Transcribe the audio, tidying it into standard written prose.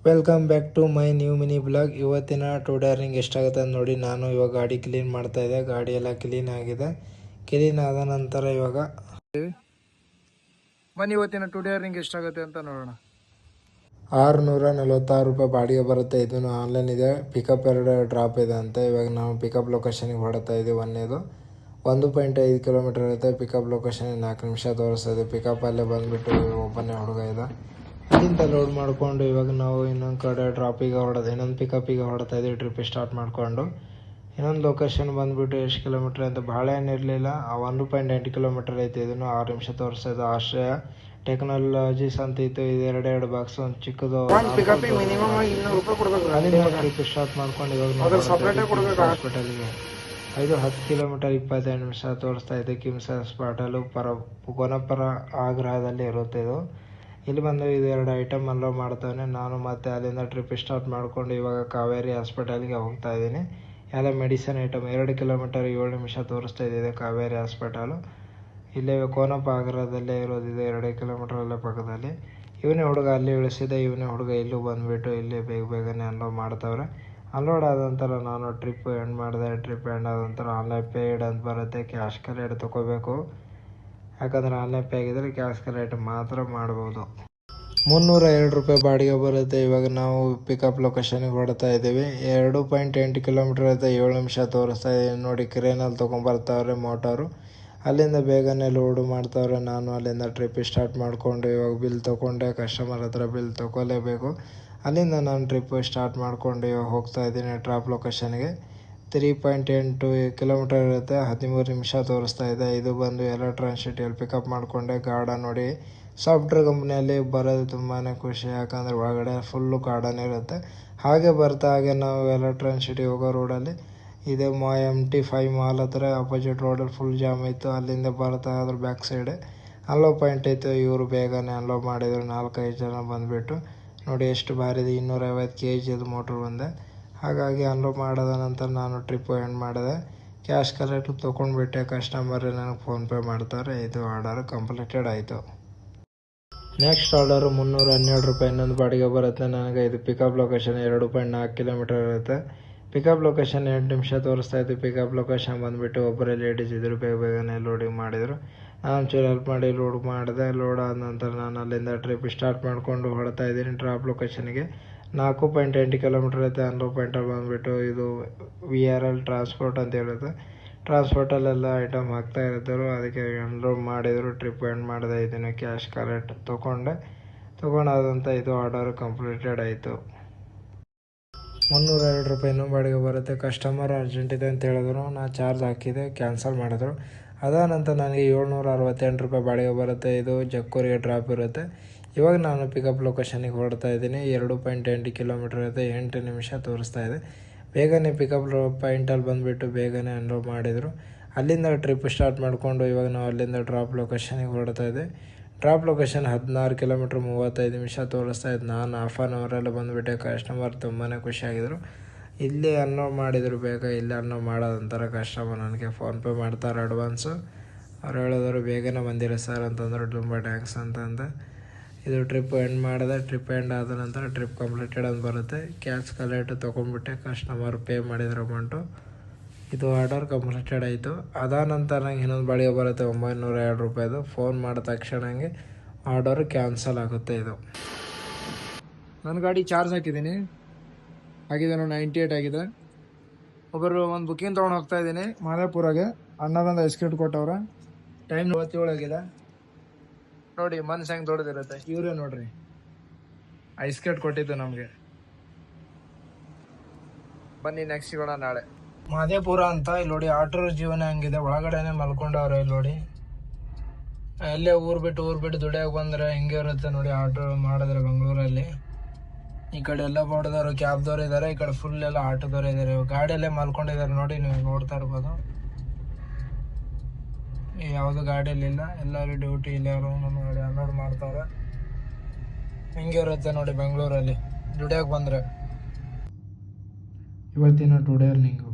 Welcome back to my new mini blog. ಇವತ್ತಿನ today earning ಎಷ್ಟಾಗುತ್ತೆ ಅಂತ ನೋಡಿ. ನಾನು ಇವಾಗ ಗಾಡಿ ಕ್ಲೀನ್ ಮಾಡ್ತಾ ಇದ್ದೆ. ಗಾಡಿ ಎಲ್ಲ ಕ್ಲೀನ್ ಆಗಿದೆ. ಕ್ಲೀನ್ ಆದ ನಂತರ ಇವಾಗ ಬನ್ನಿ ಇವತ್ತಿನ ಟುಡೇ ಅರ್ನಿಂಗ್ ಎಷ್ಟಾಗುತ್ತೆ ಅಂತ ನೋಡೋಣ. 646 ರೂಪಾಯಿ ಬಾಡಿಗೆ ಬರುತ್ತೆ. ಇದನ್ನು ಆನ್ಲೈನ್ ಇದೆ. ಪಿಕಪ್ 2 ಡ್ರಾಪ್ ಇದೆ ಅಂತ. ಇವಾಗ ನಾವು ಪಿಕಪ್ ಲೊಕೇಶನ್ಗೆ ಹೊಡ್ತಾ ಇದ್ದೀವಿ. 1.5 ಕಿಲೋಮೀಟರ್ ಇರುತ್ತೆ. ಪಿಕಪ್ ಲೊಕೇಶನ್ 4 ನಿಮಿಷ ತೋರಿಸ್ತದೆ. ಪಿಕಪ್ಪಲ್ಲೇ ಬಂದುಬಿಟ್ಟು ಒಬ್ಬನೇ ಹುಡುಗ ಇದೆ. ಅಲ್ಲಿಂದ ಲೋಡ್ ಮಾಡಿಕೊಂಡು ಇವಾಗ ನಾವು ಇನ್ನೊಂದು ಕಡೆ ಡ್ರಾಪಿಗೆ ಇನ್ನೊಂದು ಪಿಕಪ್ಪಿಗೆ ಹೊಡ್ತಾ ಇದ್ದೀವಿ. ಟ್ರಿಪ್ ಸ್ಟಾರ್ಟ್ ಮಾಡಿಕೊಂಡು ಇನ್ನೊಂದು ಲೊಕೇಶನ್ ಬಂದುಬಿಟ್ಟು ಎಷ್ಟು ಕಿಲೋಮೀಟ್ರ್ ಅಂತ ಭಾಳ ಏನಿರಲಿಲ್ಲ. 1.8 ಕಿಲೋಮೀಟರ್ ಐತೆ. ಇದನ್ನು 6 ನಿಮಿಷ ತೋರಿಸ್ತದೆ. ಆಶ್ರಯ ಟೆಕ್ನಾಲಜೀಸ್ ಅಂತ ಇತ್ತು. ಇದು 2 ಬಾಕ್ಸ್, ಒಂದು ಚಿಕ್ಕದು. ಟ್ರಿಪ್ ಸ್ಟಾರ್ಟ್ ಮಾಡ್ಕೊಂಡು ಇವಾಗ ಹಾಸ್ಪಿಟಲ್ಗೆ 10 ಕಿಲೋಮೀಟರ್ 22 ನಿಮಿಷ ತೋರಿಸ್ತಾ ಇದೆ. ಕಿಮ್ಸ್ ಹಾಸ್ಪಿಟಲು ಗೋನಪರ ಆಗ್ರಹದಲ್ಲಿ ಇರುತ್ತೆ ಇದು. ಇಲ್ಲಿ ಬಂದು ಇದು 2 ಐಟಮ್ ಅನ್ಲೋಡ್ ಮಾಡ್ತಾನೆ. ನಾನು ಮತ್ತೆ ಅಲ್ಲಿಂದ ಟ್ರಿಪ್ ಸ್ಟಾರ್ಟ್ ಮಾಡಿಕೊಂಡು ಇವಾಗ ಕಾವೇರಿ ಹಾಸ್ಪಿಟಲ್ಗೆ ಹೋಗ್ತಾ ಇದ್ದೀನಿ. ಎಲ್ಲ ಮೆಡಿಸಿನ್ ಐಟಮ್ 2 ಕಿಲೋಮೀಟರ್ 7 ನಿಮಿಷ ತೋರಿಸ್ತಾ ಇದೆ ಕಾವೇರಿ ಹಾಸ್ಪಿಟಲು. ಇಲ್ಲೇ ಕೋನಪ್ಪ ಆಗ್ರಹದಲ್ಲೇ ಇರೋದು. ಇದು 2 ಕಿಲೋಮೀಟರಲ್ಲೇ ಪಕ್ಕದಲ್ಲಿ. ಇವನೇ ಹುಡುಗ ಅಲ್ಲಿ ಇಳಿಸಿದೆ. ಇವನೇ ಹುಡುಗ ಇಲ್ಲೂ ಬಂದುಬಿಟ್ಟು ಇಲ್ಲಿ ಬೇಗನೆ ಅನ್ಲೋಡ್ ಮಾಡ್ತಾವ್ರೆ. ಅನ್ಲೋಡ್ ಆದ ನಂತರ ನಾನು ಟ್ರಿಪ್ ಎಂಡ್ ಮಾಡಿದೆ. ಟ್ರಿಪ್ ಎಂಡ್ ಆದ ನಂತರ ಆನ್ಲೈನ್ ಪೇಯ್ಡ್ ಅಂತ ಬರುತ್ತೆ. ಕ್ಯಾಶ್ ಕಲೆಕ್ಟ್ ತೊಗೋಬೇಕು. ಯಾಕಂದರೆ ಆನ್ಲೈನ್ ಪೇ ಆಗಿದ್ರೆ ಕ್ಯಾಶ್ ಕಲೆಕ್ಟ್ ಮಾತ್ರ ಮಾಡ್ಬೋದು. 302 ರೂಪಾಯಿ ಬಾಡಿಗೆ ಬರುತ್ತೆ. ಇವಾಗ ನಾವು ಪಿಕಪ್ ಲೊಕೇಶನ್ಗೆ ಹೊಡ್ತಾ ಇದ್ದೀವಿ. 2.8 ಕಿಲೋಮೀಟರ್ ಇರುತ್ತೆ. 7 ನಿಮಿಷ ತೋರಿಸ್ತಾ ಇದ್ದೀವಿ ನೋಡಿ. ಕ್ರೇನಲ್ಲಿ ತೊಗೊಂಬರ್ತಾವ್ರೆ ಮೋಟಾರು. ಅಲ್ಲಿಂದ ಬೇಗನೆ ಲೋಡು ಮಾಡ್ತಾವ್ರೆ. ನಾನು ಅಲ್ಲಿಂದ ಟ್ರಿಪ್ ಸ್ಟಾರ್ಟ್ ಮಾಡಿಕೊಂಡು ಇವಾಗ ಬಿಲ್ ತೊಗೊಂಡೆ. ಕಸ್ಟಮರ್ ಹತ್ರ ಬಿಲ್ ತೊಗೊಲೇಬೇಕು. ಅಲ್ಲಿಂದ ನಾನು ಟ್ರಿಪ್ ಸ್ಟಾರ್ಟ್ ಮಾಡಿಕೊಂಡು ಇವಾಗ ಹೋಗ್ತಾ ಇದ್ದೀನಿ ಡ್ರಾಪ್ ಲೊಕೇಶನ್ಗೆ. 3.8 ಕಿಲೋಮೀಟರ್ ಇರುತ್ತೆ. 13 ನಿಮಿಷ ತೋರಿಸ್ತಾ ಇದೆ. ಇದು ಬಂದು ಎಲೆಕ್ಟ್ರಾನಿಕ್ ಸಿಟಿಯಲ್ಲಿ ಪಿಕಪ್ ಮಾಡಿಕೊಂಡೆ. ಗಾರ್ಡನ್ ನೋಡಿ, ಸಾಫ್ಟ್ವೇರ್ ಕಂಪ್ನಿಯಲ್ಲಿ ಬರೋದು ತುಂಬಾ ಖುಷಿ. ಯಾಕಂದರೆ ಒಳಗಡೆ ಫುಲ್ಲು ಗಾರ್ಡನ್ ಇರುತ್ತೆ. ಹಾಗೆ ನಾವು ಎಲೆಕ್ಟ್ರಾನಿಕ್ ಸಿಟಿ ಹೋಗೋ ರೋಡಲ್ಲಿ ಇದೆ MT5 ಮಾಲ್ ಹತ್ರ ಅಪೋಸಿಟ್ ರೋಡಲ್ಲಿ ಫುಲ್ ಜಾಮ್ ಇತ್ತು. ಅಲ್ಲಿಂದ ಅದ್ರ ಬ್ಯಾಕ್ ಸೈಡೆ ಅನ್ಲೋಡ್ ಪಾಯಿಂಟ್ ಇತ್ತು. ಇವರು ಬೇಗನೆ ಅನ್ಲೋಡ್ ಮಾಡಿದರು. 4-5 ಜನ ಬಂದುಬಿಟ್ಟು ನೋಡಿ ಎಷ್ಟು ಭಾರಿ ಇದೆ. 250 kg ಮೋಟ್ರ್ ಬಂದೆ. ಹಾಗಾಗಿ ಅನ್ಲೋಡ್ ಮಾಡಿದ ನಂತರ ನಾನು ಟ್ರಿಪ್ ಎಂಡ್ ಮಾಡಿದೆ. ಕ್ಯಾಶ್ ಕಲೆಕ್ಟ್ ತೊಗೊಂಡ್ಬಿಟ್ಟೆ. ಕಸ್ಟಮರ್ ನನಗೆ ಫೋನ್ಪೇ ಮಾಡ್ತಾರೆ. ಇದು ಆರ್ಡರ್ ಕಂಪ್ಲೀಟೆಡ್ ಆಯಿತು. ನೆಕ್ಸ್ಟ್ ಆರ್ಡರು 312 ರೂಪಾಯಿ ಇನ್ನೊಂದು ಬಾಡಿಗೆ ಬರುತ್ತೆ ನನಗೆ. ಇದು ಪಿಕಪ್ ಲೊಕೇಶನ್ 2.4 ಕಿಲೋಮೀಟರ್ ಇರುತ್ತೆ. ಪಿಕಪ್ ಲೊಕೇಶನ್ 8 ನಿಮಿಷ ತೋರಿಸ್ತಾ ಇತ್ತು. ಪಿಕಪ್ ಲೊಕೇಶನ್ ಬಂದುಬಿಟ್ಟು ಒಬ್ಬರೇ ಲೇಡೀಸ್ ಇದ್ದರು. ಬೇಗನೆ ಲೋಡಿಂಗ್ ಮಾಡಿದರು. ನಾನು ಚೂರು ಹೆಲ್ಪ್ ಮಾಡಿ ಲೋಡ್ ಮಾಡಿದೆ. ಲೋಡ್ ಆದ ನಂತರ ನಾನು ಅಲ್ಲಿಂದ ಟ್ರಿಪ್ ಸ್ಟಾರ್ಟ್ ಮಾಡಿಕೊಂಡು ಹೊಡ್ತಾ ಇದ್ದೀನಿ ಡ್ರಾಪ್ ಲೊಕೇಶನ್ಗೆ. 4.8 ಕಿಲೋಮೀಟರ್ ಐತೆ. ಅನ್ಲೋಡ್ ಪಾಯಿಂಟಲ್ಲಿ ಬಂದುಬಿಟ್ಟು ಇದು VRL ಟ್ರಾನ್ಸ್ಪೋರ್ಟ್ ಅಂತ ಹೇಳುತ್ತೆ. ಟ್ರಾನ್ಸ್ಪೋರ್ಟಲ್ಲೆಲ್ಲ ಐಟಮ್ ಹಾಕ್ತಾ ಇರ್ತಾರೆ. ಅದಕ್ಕೆ ಅನ್ಲೋಡ್ ಮಾಡಿದರು. ಟ್ರಿಪ್ ಎಂಡ್ ಮಾಡಿದೆ. ಇದನ್ನು ಕ್ಯಾಶ್ ಕಲೆಕ್ಟ್ ತೊಗೊಂಡಾದಂಥ ಇದು ಆರ್ಡರ್ ಕಂಪ್ಲೀಟೆಡ್ ಆಯಿತು. 302 ರೂಪಾಯಿನೂ ಬಾಡಿಗೆ ಬರುತ್ತೆ. ಕಸ್ಟಮರ್ ಅರ್ಜೆಂಟ್ ಇದೆ ಅಂತ ಹೇಳಿದ್ರು. ನಾನು ಚಾರ್ಜ್ ಹಾಕಿದೆ, ಕ್ಯಾನ್ಸಲ್ ಮಾಡಿದ್ರು. ಅದಾದ ನಂತರ ನನಗೆ 768 ರೂಪಾಯಿ ಬಾಡಿಗೆ ಬರುತ್ತೆ. ಇದು ಜಕ್ಕೂರಿಗೆ ಡ್ರಾಪ್ ಇರುತ್ತೆ. ಇವಾಗ ನಾನು ಪಿಕಪ್ ಲೊಕೇಶನಿಗೆ ಹೊಡ್ತಾ ಇದ್ದೀನಿ. 2.8 ಕಿಲೋಮೀಟರ್ ಇರುತ್ತೆ. 8 ನಿಮಿಷ ತೋರಿಸ್ತಾ ಇದೆ. ಬೇಗನೆ ಪಿಕಪ್ ಪಾಯಿಂಟಲ್ಲಿ ಬಂದುಬಿಟ್ಟು ಬೇಗನೆ ಅನ್ಲೋಡ್ ಮಾಡಿದರು. ಅಲ್ಲಿಂದ ಟ್ರಿಪ್ ಸ್ಟಾರ್ಟ್ ಮಾಡಿಕೊಂಡು ಇವಾಗ ನಾವು ಅಲ್ಲಿಂದ ಡ್ರಾಪ್ ಲೊಕೇಶನಿಗೆ ಹೊಡ್ತಾ ಇದ್ದೆ. ಡ್ರಾಪ್ ಲೊಕೇಶನ್ 16 ಕಿಲೋಮೀಟ್ರ್ 35 ನಿಮಿಷ ತೋರಿಸ್ತಾ ಇದ್ದು. ನಾನು ಹಾಫ್ ಆನ್ ಅವರಲ್ಲಿ ಬಂದುಬಿಟ್ಟೆ. ಕಸ್ಟಮರ್ ತುಂಬಾ ಖುಷಿಯಾಗಿದ್ದರು. ಇಲ್ಲೇ ಅನ್ಲೋಡ್ ಮಾಡಿದರು. ಬೇಗ ಇಲ್ಲೇ ಅನ್ಲೋಡ್ ಮಾಡೋದಂತಾರೆ ಕಸ್ಟಮರ್. ನನಗೆ ಫೋನ್ಪೇ ಮಾಡ್ತಾರೆ ಅಡ್ವಾನ್ಸು. ಅವ್ರು ಹೇಳಿದ್ರು ಬೇಗನೆ ಬಂದಿರ ಸರ್ ಅಂತಂದರು. ತುಂಬ ಟ್ಯಾಂಕ್ಸ್ ಅಂತಂದೆ. ಇದು ಟ್ರಿಪ್ ಎಂಡ್ ಮಾಡಿದೆ. ಟ್ರಿಪ್ ಎಂಡ್ ಆದ ನಂತರ ಟ್ರಿಪ್ ಕಂಪ್ಲೀಟೆಡ್ ಅಂತ ಬರುತ್ತೆ. ಕ್ಯಾಶ್ ಕಲೆಕ್ಟ್ ತೊಗೊಂಡ್ಬಿಟ್ಟೆ. ಕಸ್ಟಮರ್ ಪೇ ಮಾಡಿದ್ರು ಅಮೌಂಟು. ಇದು ಆರ್ಡರ್ ಕಂಪ್ಲೀಟೆಡ್ ಆಯಿತು. ಅದಾದ ನಂತರ ನಂಗೆ ಇನ್ನೊಂದು ಬಾಡಿಗೆ ಬರುತ್ತೆ 902 ರೂಪಾಯಿದು. ಫೋನ್ ಮಾಡಿದ ತಕ್ಷಣ ಆರ್ಡರ್ ಕ್ಯಾನ್ಸಲ್ ಆಗುತ್ತೆ. ಇದು ನನ್ನ ಗಾಡಿ ಚಾರ್ಜ್ ಹಾಕಿದ್ದೀನಿ. ನಾನು 98 ಆಗಿದೆ. ಒಬ್ಬರು ಒಂದು ಬುಕ್ಕಿಂಗ್ ತೊಗೊಂಡು ಹೋಗ್ತಾ ಇದ್ದೀನಿ ಮಾದೇಪುರಾಗೆ. ಅಣ್ಣದೊಂದು ಐಸ್ಕ್ರೀಟ್ ಕೊಟ್ಟವ್ರೆ. ಟೈಮ್ 47 ಆಗಿದೆ ನೋಡಿ. ಮನ್ಸು ಹೆಂಗೆ ದೊಡ್ಡದಿರುತ್ತೆ. ಇವರೇ ನೋಡ್ರಿ ಐಸ್ಕ್ರೀಟ್ ಕೊಟ್ಟಿದ್ದು ನಮಗೆ. ಬನ್ನಿ ನೆಕ್ಸ್ಟ್ ಸಿಗೋಣ ನಾಳೆ. ಮಾದೇಪುರ ಅಂತ ಇಲ್ಲಿ ನೋಡಿ. ಆಟೋ ಜೀವನ ಹಂಗಿದೆ. ಒಳಗಡೆನೆ ಮಲ್ಕೊಂಡವ್ರೆ ಇಲ್ಲಿ ನೋಡಿ. ಎಲ್ಲೇ ಊರು ಬಿಟ್ಟು ದುಡಿಯೋಕೆ ಬಂದರೆ ಹಿಂಗೆ ಇರುತ್ತೆ ನೋಡಿ. ಆಟೋ ಮಾಡಿದ್ರೆ ಬೆಂಗಳೂರಲ್ಲಿ ಈ ಕಡೆ ಎಲ್ಲ ಬೋರ್ಡ್ದವರು ಕ್ಯಾಬ್ದವ್ರು ಇದ್ದಾರೆ. ಈ ಕಡೆ ಫುಲ್ ಎಲ್ಲ ಆಟೋದವ್ರು ಇದ್ದಾರೆ. ಗಾಡಿಯಲ್ಲೇ ಮಲ್ಕೊಂಡಿದ್ದಾರೆ ನೋಡಿ. ನೀವು ನೋಡ್ತಾ ಇರ್ಬೋದು. ಯಾವುದು ಗಾಡಿಯಲ್ಲಿಲ್ಲ. ಎಲ್ಲರೂ ಡ್ಯೂಟಿ ಇಲ್ಲೇ ರೂಮ್ ನೋಡಿ ಅನ್ಲೋಡ್ ಮಾಡ್ತಾವ್ರೆ. ಹಿಂಗೆ ಇರುತ್ತೆ ನೋಡಿ ಬೆಂಗಳೂರಲ್ಲಿ ದುಡಿಯೋಕೆ ಬಂದರೆ. ಇವತ್ತಿನ ಟುಡೇ ಅರ್ನಿಂಗು